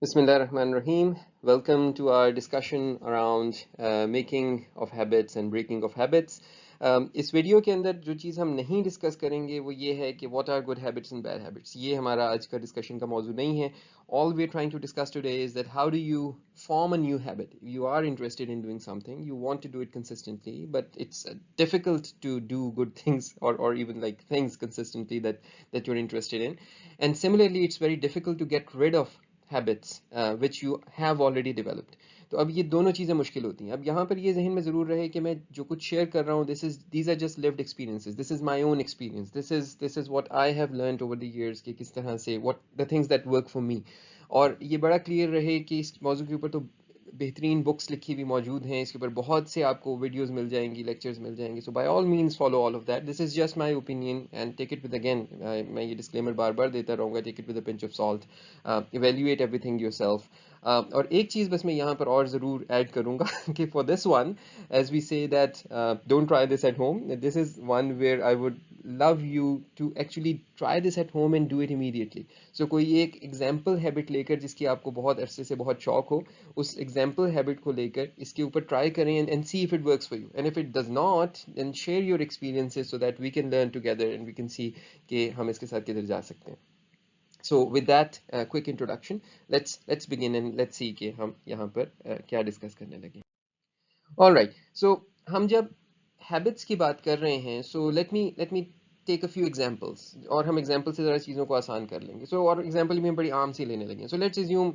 Bismillahirrahmanirrahim. Welcome to our discussion around making of habits and breaking of habits. इस video के अंदर जो चीज़ हम नहीं डिस्कस करेंगे वो ये है कि what are good habits and bad habits. ये हमारा आज का डिस्कशन का मौजू नहीं है. All we're trying to discuss today is that how do you form a new habit? You are interested in doing something, you want to do it consistently, but it's difficult to do good things or even like things consistently that you're interested in. And similarly, it's very difficult to get rid of habits which you have already developed. तो अब ये दोनों चीज़ें मुश्किल होती हैं. अब यहाँ पर ये जहन में ज़रूर रहे कि मैं जो कुछ शेयर कर रहा हूँ these are just lived experiences, this is my own experience, this is what I have learned over the years कि किस तरह से what the things that work for me. और ये बड़ा क्लियर रहे कि इस मौजू के ऊपर तो बेहतरीन बुक्स लिखी हुई मौजूद हैं, इसके ऊपर बहुत से आपको वीडियोस मिल जाएंगी, लेक्चर्स मिल जाएंगे. So by all means follow all of that. This is just my opinion and take it with again, मैं ये डिस्क्लेमर बार बार देता रहूँगा, take it with a pinch of salt, evaluate everything yourself. और एक चीज़ बस मैं यहाँ पर और ज़रूर ऐड करूँगा कि for this one, as we say that don't try this at home, this is one where I would love you to actually try this at home and do it immediately. So कोई एक example habit लेकर जिसकी आपको बहुत अरसे से बहुत शौक हो, उस एग्जाम्पल हैबिट को लेकर इसके ऊपर ट्राई करें and see if it works for you. And if it does not, then share your experiences so that we can learn together and we can see कि हम इसके साथ किधर जा सकते हैं. So with that quick introduction, let's begin and let's see कि हम यहाँ पर क्या डिस्कस करने लगे. All right. So हम जब हैबिट्स की बात कर रहे हैं, so let me take a few examples, और हम एग्जांपल से ज़रा चीज़ों को आसान कर लेंगे. सो और एग्जांपल भी हम बड़ी आम सी लेने लगे. सो लेट्स अज्यूम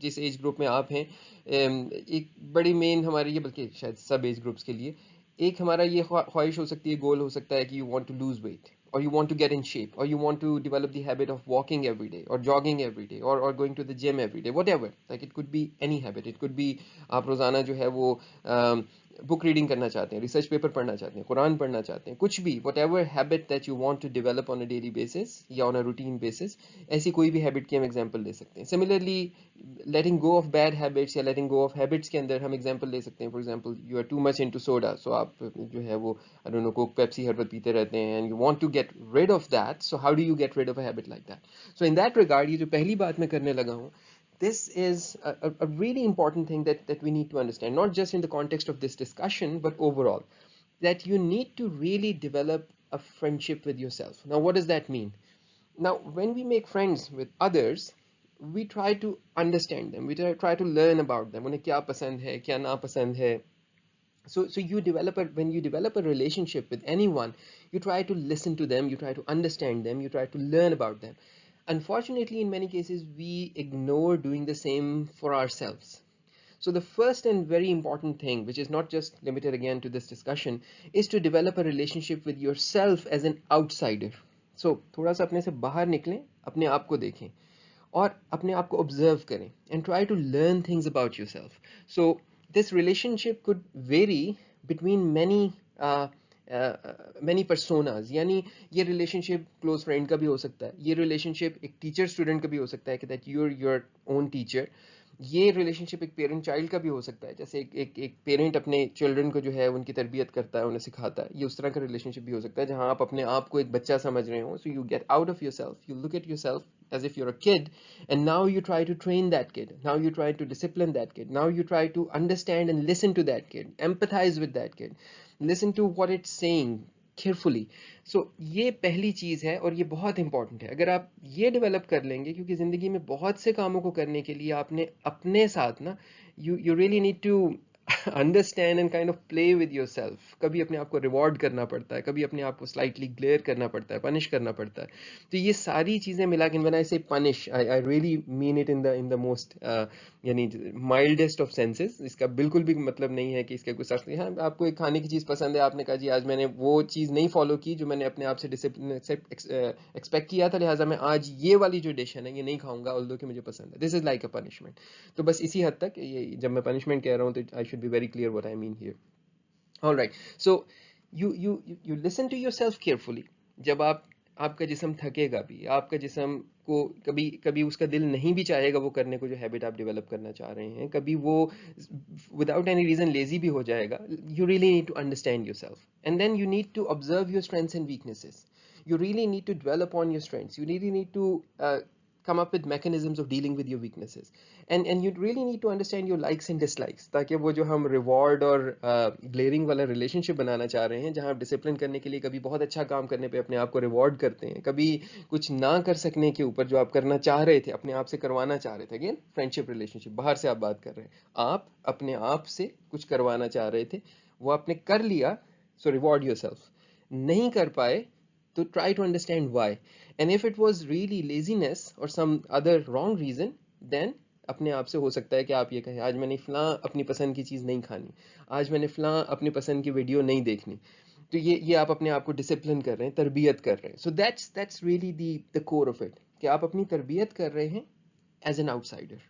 जिस एज ग्रुप में आप हैं, एक बड़ी मेन हमारी ये, बल्कि शायद सब एज ग्रुप्स के लिए एक हमारा ये ख्वाहिश हो सकती है, गोल हो सकता है कि you want to lose weight, or you want to get in shape, or you want to develop the habit of walking every day or jogging every day or going to the gym every day, whatever. Like it could be any habit. It could be आप रोज़ाना जो है वो book reading करना चाहते हैं, research paper पढ़ना चाहते हैं, कुरान पढ़ना चाहते हैं, कुछ भी, whatever habit that you want to develop on a daily basis या on a routine basis, ऐसी कोई भी हैबिट की हम एग्जांपल ले सकते हैं. Similarly letting go of bad habits या लेटिंग गो ऑफ हैबिट्स के अंदर हम एग्जांपल ले सकते हैं. For example, you are too much into soda, so आप जो है वो I don't know Coke Pepsi हर वक्त पीते रहते हैं, and you want to get rid of that. So how do you get rid of a habit like that? So in that regard, ये जो पहली बात मैं करने लगा हूँ, this is a really important thing that we need to understand, not just in the context of this discussion, but overall, that you need to really develop a friendship with yourself. Now, what does that mean? Now, when we make friends with others, we try to understand them, we try to learn about them, उन्हें क्या पसंद है, क्या नापसंद है. So you develop when you develop a relationship with anyone, you try to listen to them, you try to understand them, you try to learn about them. Unfortunately, in many cases, we ignore doing the same for ourselves. So the first and very important thing, which is not just limited again to this discussion, is to develop a relationship with yourself as an outsider. So थोड़ा सा अपने से बाहर निकलें, अपने आप को देखें और अपने आप को observe करें and try to learn things about yourself. So this relationship could vary between many personas. यानी ये relationship close friend का भी हो सकता है, ये relationship एक teacher student का भी हो सकता है कि that you're your own teacher. ये रिलेशनशिप एक पेरेंट चाइल्ड का भी हो सकता है, जैसे एक पेरेंट अपने चिल्ड्रन को जो है उनकी तरबियत करता है, उन्हें सिखाता है. ये उस तरह का रिलेशनशिप भी हो सकता है जहां आप अपने आप को एक बच्चा समझ रहे हो. So you get out of yourself, you look at yourself as if you're a kid, and now you try to train that kid, now you try to discipline that kid, now you try to understand and listen to that kid, empathize with that kid, listen to what it's saying carefully. So ये पहली चीज़ है और ये बहुत important है. अगर आप ये डेवलप कर लेंगे, क्योंकि ज़िंदगी में बहुत से कामों को करने के लिए आपने अपने साथ ना, you really need to understand and kind of play with your self. कभी अपने आप को रिवॉर्ड करना पड़ता है, कभी अपने आप को स्लाइटली ग्लेयर करना पड़ता है, पनिश करना पड़ता है. तो ये सारी चीज़ें मिला के, व्हेन आई से punish, I really mean it in the most यानी माइल्डेस्ट ऑफ सेंसेस. इसका बिल्कुल भी मतलब नहीं है कि इसका कुछ अर्थ नहीं है. आपको एक खाने की चीज़ पसंद है, आपने कहा जी आज मैंने वो चीज़ नहीं फॉलो की जो मैंने अपने आप से डिसिप्लिन एक्सपेक्ट किया था, लिहाजा मैं आज ये वाली जो डिश है ना ये नहीं खाऊंगा, ऑल्दो कि मुझे पसंद है. This is like a punishment. तो बस इसी हद तक ये, जब मैं पनिशमेंट कह रहा हूँ तो I should be very clear what I mean here. All right. So you listen to yourself carefully. जब आपका जिस्म थकेगा भी, आपका जिस्म को कभी कभी उसका दिल नहीं भी चाहेगा वो करने को जो हैबिट आप डेवलप करना चाह रहे हैं, कभी वो विदाउट एनी रीजन लेजी भी हो जाएगा. You really need to understand yourself and then you need to observe your strengths and weaknesses. You really need to dwell upon your strengths. You really need to come up with mechanisms of dealing with your weaknesses. And you really need to understand your likes and dislikes, ताकि वो जो हम reward और glaring वाला relationship बनाना चाह रहे हैं, जहाँ आप discipline करने के लिए कभी बहुत अच्छा काम करने पे अपने आप को reward करते हैं, कभी कुछ ना कर सकने के ऊपर जो आप करना चाह रहे थे, अपने आप से करवाना चाह रहे थे, again friendship relationship, बाहर से आप बात कर रहे हैं, आप अपने आप से कुछ करवाना चाह रहे थे, वो आपने कर लिया, so reward yourself. नहीं कर पाए तो try to understand why. And if it was really laziness or some other wrong reason, then अपने आप से हो सकता है कि आप ये कहें, आज मैंने फलां अपनी पसंद की चीज़ नहीं खानी, आज मैंने फलां अपनी पसंद की वीडियो नहीं देखनी, तो ये आप अपने आप को डिसिप्लिन कर रहे हैं, तरबियत कर रहे हैं. So that's really the core of it, कि आप अपनी तरबियत कर रहे हैं as an outsider.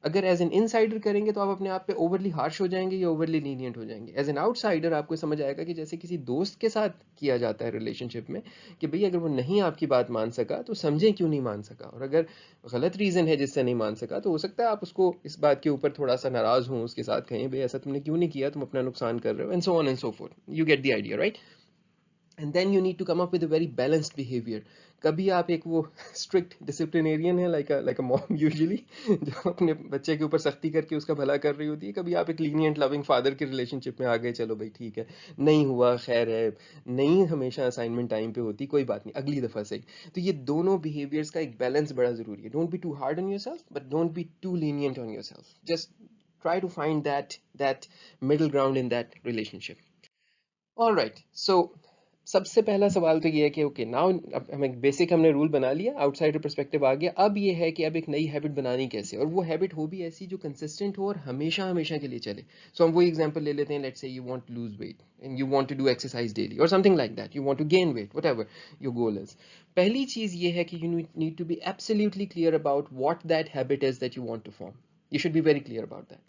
अगर एज एन इनसाइडर करेंगे तो आप अपने आप पे ओवरली हार्श हो जाएंगे या ओवरली लीनियंट हो जाएंगे. एज एन आउटसाइडर आपको समझ आएगा कि जैसे किसी दोस्त के साथ किया जाता है रिलेशनशिप में, कि भाई अगर वो नहीं आपकी बात मान सका तो समझें क्यों नहीं मान सका, और अगर गलत रीज़न है जिससे नहीं मान सका तो हो सकता है आप उसको इस बात के ऊपर थोड़ा सा नाराज़ हों, उसके साथ कहें भाई ऐसा तुमने क्यों नहीं किया, तुम अपना नुकसान कर रहे हो, and so on and so fourth. You get the idea, right? And then you need to come up with a very balanced behavior. कभी आप एक वो strict disciplinarian है, like a mom usually, जो अपने बच्चे के ऊपर सख्ती करके उसका भला कर रही होती है. कभी आप एक lenient loving father के relationship में आ गए, चलो भाई ठीक है, नहीं हुआ खैर है, नहीं हमेशा assignment time पे होती, कोई बात नहीं, अगली दफ़ा से. तो ये दोनों behaviors का एक balance बड़ा ज़रूरी है. Don't be too hard on yourself, but don't be too lenient on yourself. Just try to find that middle ground in that relationship. All right, so सबसे पहला सवाल तो ये है कि ओके नाउ अब हमें बेसिक हमने रूल बना लिया, आउटसाइडर पर्सपेक्टिव आ गया. अब ये है कि अब एक नई हैबिट बनानी कैसे, और वो हैबिट हो भी ऐसी जो कंसिस्टेंट हो और हमेशा हमेशा के लिए चले. सो हम वही एग्जांपल ले लेते हैं. Let's say you want to lose weight and you want to do exercise daily और something like that, you want to gain weight, whatever your goal is. पहली चीज ये है कि you need to be absolutely clear about what that habit is that you want to form. You should be very clear about that.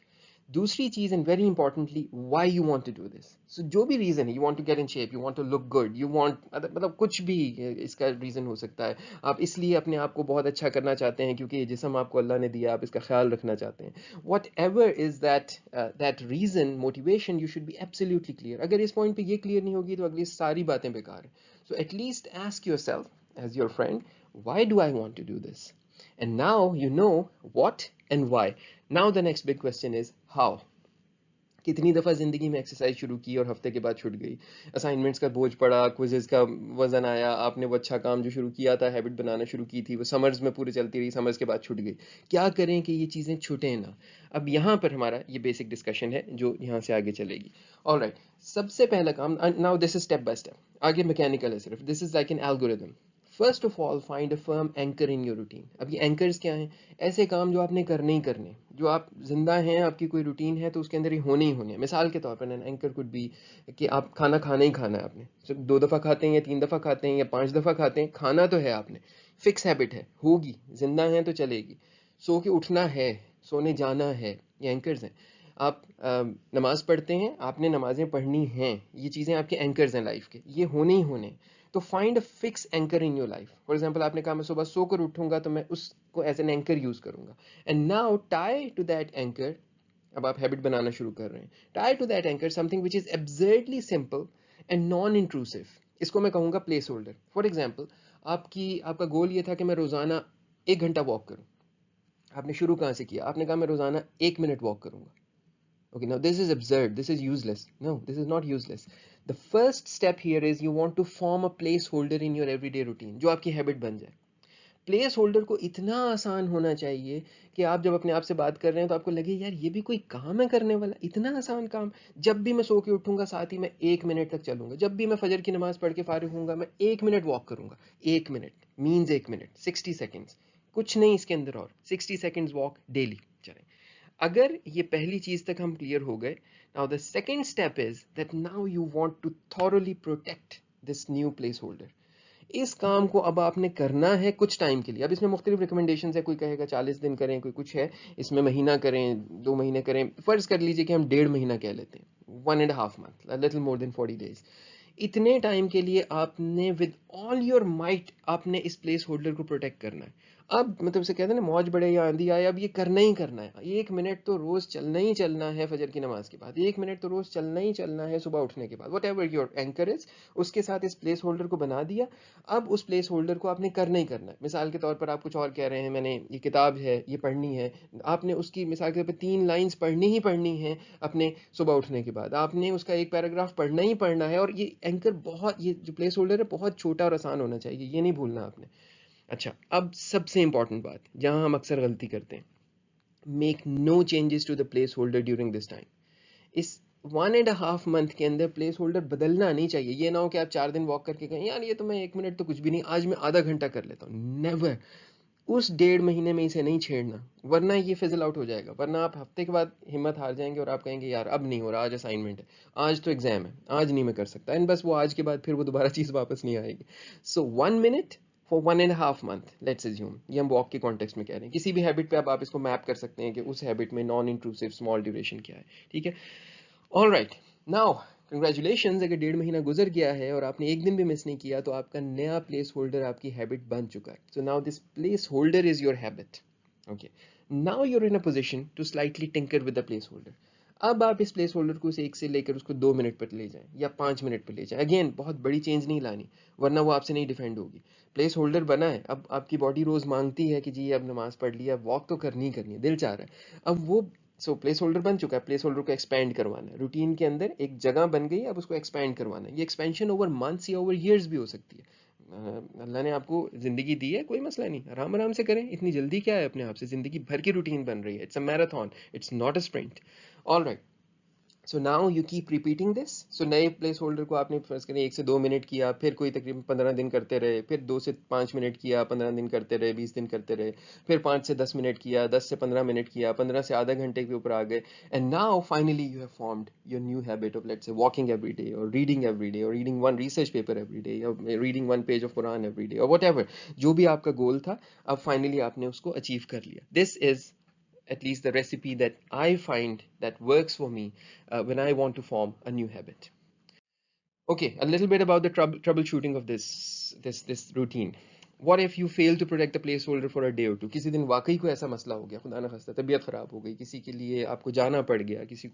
दूसरी चीज, and very importantly, why you want to do this. So जो भी reason है, you want to get in shape, you want to look good, you want, मतलब कुछ भी इसका reason हो सकता है. आप इसलिए अपने आप को बहुत अच्छा करना चाहते हैं क्योंकि ये जिस्म आपको अल्लाह ने दिया, आप इसका ख्याल रखना चाहते हैं. Whatever is that reason, motivation, you should be absolutely clear. अगर इस पॉइंट पे ये क्लियर नहीं होगी तो अगली सारी बातें बेकार है. So at least ask yourself as your friend, why do I want to do this. And now you know what and why. Now the next big question is how. कितनी दफ़ा ज़िंदगी में एक्सरसाइज शुरू की और हफ्ते के बाद छूट गई, असाइनमेंट्स का बोझ पड़ा, क्विज़ेस का वज़न आया, आपने वो अच्छा काम जो शुरू किया था, हैबिट बनाना शुरू की थी, वो समर्स में पूरी चलती रही, समर्स के बाद छूट गई. क्या करें कि ये चीज़ें छूटें ना. अब यहाँ पर हमारा ये बेसिक डिस्कशन है जो यहाँ से आगे चलेगी. ऑलराइट, सबसे पहला काम, now this is step by step, आगे मैकेनिकल है सिर्फ, this is like an algorithm. First of all find a firm anchor in your routine. अब ये एंकर्स क्या हैं? ऐसे काम जो आपने करने ही करने, जो आप जिंदा हैं, आपकी कोई रूटीन है तो उसके अंदर ही होने हैं. मिसाल के तौर पर एन एंकर कुड बी कि आप खाना खाना ही खाना है आपने, सिर्फ 2 दफ़ा खाते हैं या 3 दफ़ा खाते हैं या 5 दफ़ा खाते हैं, खाना तो है आपने, फिक्स हैबिट है, होगी, जिंदा हैं तो चलेगी. सो के उठना है, सोने जाना है, ये एंकर्स हैं. आप नमाज पढ़ते हैं, आपने नमाजें पढ़नी हैं, ये चीज़ें आपके एंकर्स हैं लाइफ के, ये होने ही होने. तो find a fix anchor in your life. For example आपने कहा मैं सुबह सोकर उठूंगा तो मैं उसको एज एन एंकर यूज करूंगा. And now tie to that anchor, अब आप हैबिट बनाना शुरू कर रहे हैं, tie to that anchor something which is absurdly simple and non intrusive. इसको मैं कहूँगा प्लेस होल्डर. फॉर एग्जाम्पल आपका गोल ये था कि मैं रोजाना 1 घंटा वॉक करूँ. आपने शुरू कहाँ से किया? आपने कहा मैं रोजाना 1 मिनट वॉक करूंगा. Okay, now this is absurd. This is useless. No, this is not useless. The first step here is you want to form a placeholder in your everyday routine, जो आपकी हैबिट बन जाए. Place holder को इतना आसान होना चाहिए कि आप जब अपने आप से बात कर रहे हैं तो आपको लगे यार ये भी कोई काम है करने वाला, इतना आसान काम. जब भी मैं सो के उठूंगा साथ ही मैं 1 मिनट तक चलूंगा. जब भी मैं फजर की नमाज पढ़ के फारिग होऊंगा मैं 1 मिनट वॉक करूंगा. 1 मिनट मीन्स 1 मिनट, 60 सेकेंड्स, कुछ नहीं इसके अंदर. और 60 सेकेंड्स वॉक डेली. चलें, अगर ये पहली चीज तक हम क्लियर हो गए, now the second step is that now you want to thoroughly protect this new placeholder. इस काम को अब आपने करना है कुछ टाइम के लिए. अब इसमें मुख्तलिफ रिकमेंडेशन है, कोई कहेगा 40 दिन करें, कोई कुछ है, इसमें महीना करें, 2 महीने करें, फर्ज कर लीजिए कि हम 1.5 महीना कह लेते हैं, 1.5 month, little more than 40 days. इतने टाइम के लिए आपने विद ऑल योर माइट आपने इस प्लेस होल्डर को प्रोटेक्ट करना है. अब मतलब उसे कहते हैं ना मौज बढ़े या आंधी आए, अब ये करना ही करना है। 1 मिनट तो रोज चलना ही चलना है फजर की नमाज के बाद, 1 मिनट तो रोज चलना ही चलना है सुबह उठने के बाद, what ever your anchor is. उसके साथ इस प्लेस होल्डर को बना दिया। अब उस प्लेस होल्डर को आपने करना ही करना है। मिसाल के तौर पर आप कुछ और कह रहे हैं, मैंने ये किताब है ये पढ़नी है, आपने उसकी मिसाल के तौर पर 3 लाइन्स पढ़नी ही पढ़नी है अपने सुबह उठने के बाद, आपने उसका एक पैराग्राफ पढ़ना ही पढ़ना है। और ये एंकर बहुत, ये जो प्लेस होल्डर है बहुत छोटा और आसान होना चाहिए, ये नहीं भूलना आपने। अच्छा, अब सबसे इंपॉर्टेंट बात जहां हम अक्सर गलती करते हैं, make no changes to the placeholder during this time. इस 1.5 मंथ के अंदर प्लेस होल्डर बदलना नहीं चाहिए। ये ना हो कि आप 4 दिन वॉक करके कहें यार ये तो मैं 1 मिनट तो कुछ भी नहीं, आज मैं आधा घंटा कर लेता हूँ। नेवर। उस 1.5 महीने में इसे नहीं छेड़ना, वरना ये फिजल आउट हो जाएगा। वरना आप हफ्ते के बाद हिम्मत हार जाएंगे और आप कहेंगे यार अब नहीं हो रहा, आज असाइनमेंट है, आज तो एग्जाम है, आज नहीं मैं कर सकता। एंड बस वो आज के बाद फिर वो दोबारा चीज़ वापस नहीं आएगी। सो 1 minute for 1.5 month, let's assume, ये हम वॉक के कॉन्टेक्स्ट में कह रहे हैं। किसी भी हैबिट पे अब आप इसको मैप कर सकते हैं कि उस हैबिट में नॉन इंट्रूसिव स्मॉल ड्यूरेशन क्या है। ठीक है, ऑल राइट। नाउ कंग्रेचुलेशन, अगर 1.5 महीना गुजर गया है और आपने एक दिन भी मिस नहीं किया तो आपका नया प्लेस होल्डर आपकी हैबिट बन चुका है। So now this placeholder is your habit. Okay, now you're in a position to slightly tinker with the placeholder. अब आप इस प्लेस होल्डर को एक से लेकर उसको 2 मिनट पर ले जाएं या 5 मिनट पर ले जाएं। अगेन बहुत बड़ी चेंज नहीं लानी, वरना वो आपसे नहीं डिफेंड होगी। प्लेस होल्डर बना है, अब आपकी बॉडी रोज मांगती है कि जी अब नमाज पढ़ लिया, वॉक तो करनी ही करनी है, दिल चाह रहा है। अब वो, सो प्लेस होल्डर बन चुका है, प्लेस होल्डर को एक्सपेंड करवाना है। रूटीन के अंदर एक जगह बन गई, अब उसको एक्सपेंड करवाना है। ये एक्सपेंशन ओवर मंथ्स या ओवर ईयर्स भी हो सकती है। अल्लाह ने आपको ज़िंदगी दी है, कोई मसला नहीं, आराम आराम से करें। इतनी जल्दी क्या है अपने आप से, ज़िंदगी भर की रूटीन बन रही है। It's a marathon, it's not a sprint. All right, so now you keep repeating this. So नए प्लेस होल्डर को आपने फर्ज करें 1 से 2 मिनट किया, फिर कोई तकरीबन 15 दिन करते रहे, फिर 2 से 5 मिनट किया, 15 दिन करते रहे, 20 दिन करते रहे, फिर 5 से 10 मिनट किया, 10 से 15 मिनट किया, 15 से आधा घंटे के ऊपर आ गए। And now finally you have formed your new habit of let's say walking every day और रीडिंग एवरी डे और reading one research paper every day या reading one page of Quran every day और whatever, जो भी आपका गोल था, अब finally आपने उसको अचीव कर लिया। This is at least the recipe that I find that works for me when I want to form a new habit. Okay, a little bit about the troubleshooting of this routine. What if you fail to protect the placeholder for a day or two? किसी दिन वाकई कोई ऐसा मसला हो गया, खुदा ना खास्ता तबीयत ख़राब हो गई, किसी के लिए आपको जाना पड़ गया, किसी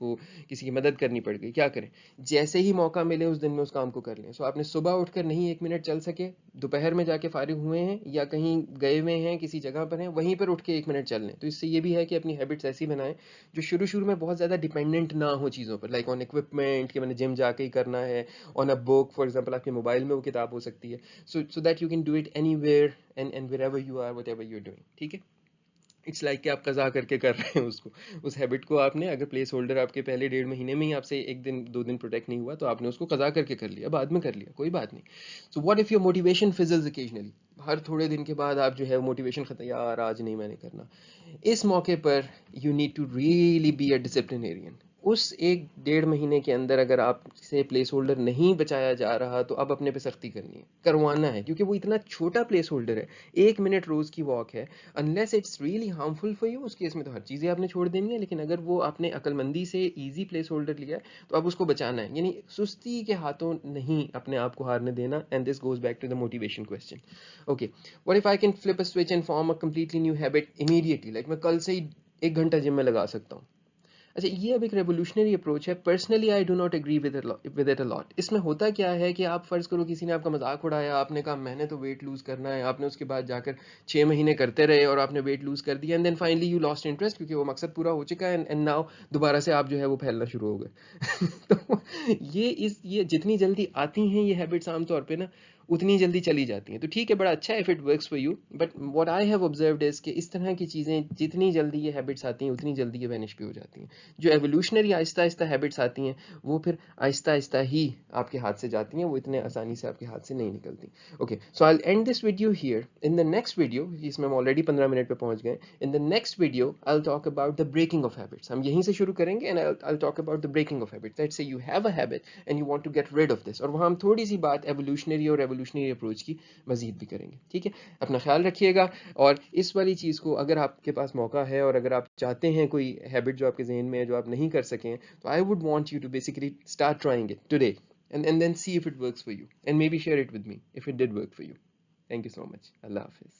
की मदद करनी पड़ गई, क्या करें? जैसे ही मौका मिले उस दिन में उस काम को कर लें। सो आपने सुबह उठकर नहीं 1 मिनट चल सके, दोपहर में जाके फारिग हुए हैं या कहीं गए हुए हैं किसी जगह पर हैं, वहीं पर उठ के 1 मिनट चल लें। तो इससे ये भी है कि अपनी हैबिट्स ऐसी बनाएं जो शुरू शुरू में बहुत ज़्यादा डिपेंडेंट ना हो चीज़ों पर, लाइक ऑन इक्विपमेंट कि मैंने जिम जाके ही करना है, on a book for example, आपके मोबाइल में वो किताब हो सकती है। So that you can do it anywhere and wherever you are, whatever you are doing. ठीक है, इट्स लाइक कि आप कज़ा करके कर रहे हैं उसको, उस हैबिट को आपने, अगर प्लेस होल्डर आपके पहले 1.5 महीने में ही आपसे 1 दिन 2 दिन प्रोटेक्ट नहीं हुआ तो आपने उसको कज़ा करके कर लिया, बाद में कर लिया, कोई बात नहीं। So what if your motivation fizzles occasionally, हर थोड़े दिन के बाद आप जो है मोटिवेशन खत्म, यार आज नहीं मैंने करना। इस मौके पर you need to really be a disciplinarian. उस 1 1.5 महीने के अंदर अगर आपसे प्लेस होल्डर नहीं बचाया जा रहा तो अब अपने पे सख्ती करनी है, करवाना है, क्योंकि वो इतना छोटा प्लेस होल्डर है, 1 मिनट रोज की वॉक है। Unless it's really harmful for you, उस केस में तो हर चीज़ें आपने छोड़ देनी है। लेकिन अगर वो आपने अक्लमंदी से ईजी प्लेस होल्डर लिया है तो अब उसको बचाना है, यानी सुस्ती के हाथों नहीं अपने आप को हारने देना। And this goes back to the motivation question. Okay, what if I can flip a switch and form a completely new habit immediately, like मैं कल से ही 1 घंटा जिम में लगा सकता हूँ। अच्छा, ये अब एक रेवोल्यूशनरी अप्रोच है। Personally I do not agree with it a lot. इसमें होता क्या है कि आप फर्ज करो किसी ने आपका मजाक उड़ाया, आपने कहा मैंने तो वेट लूज करना है, आपने उसके बाद जाकर 6 महीने करते रहे और आपने वेट लूज कर दिया, and then finally you lost interest क्योंकि वो मकसद पूरा हो चुका है, एंड नाउ दोबारा से आप जो है वो फैलना शुरू हो गए। तो ये जितनी जल्दी आती हैं ये हैबिट्स आमतौर पे ना उतनी जल्दी चली जाती हैं। तो ठीक है, बड़ा अच्छा है if it works for you, but what I have observed is कि इस तरह की चीज़ें जितनी जल्दी ये हैबिट्स आती हैं उतनी जल्दी ये वैनिश भी हो जाती हैं। जो एवोल्यूशनरी आहिस्ता आहिस्ता हैबिट्स आती हैं वो फिर आहिस्ता आहिस्ता ही आपके हाथ से जाती हैं, वो इतने आसानी से आपके हाथ से नहीं निकलती। Okay, so I will end this video here. In the next video, इसमें हम ऑलरेडी 15 मिनट पे पहुंच गए, in the next video I will talk about the breaking of habits. हम यहीं से शुरू करेंगे and I will talk about the breaking of habits. Let's say you have a habit and you want to get rid of this, और वहाँ हम थोड़ी सी बात एवोल्यूशनरी और रेवोल्यूशनरी अप्रोच की मजीद भी करेंगे। ठीक है, अपना ख्याल रखिएगा। और इस वाली चीज़ को अगर आपके पास मौका है और अगर आप चाहते हैं कोई हैबिट जो आपके जहन में है जो आप नहीं कर सकें, तो I would want you to basically start trying it today and then see if it works for you and maybe share it with me if it did work for you. Thank you so much. Allah Hafiz.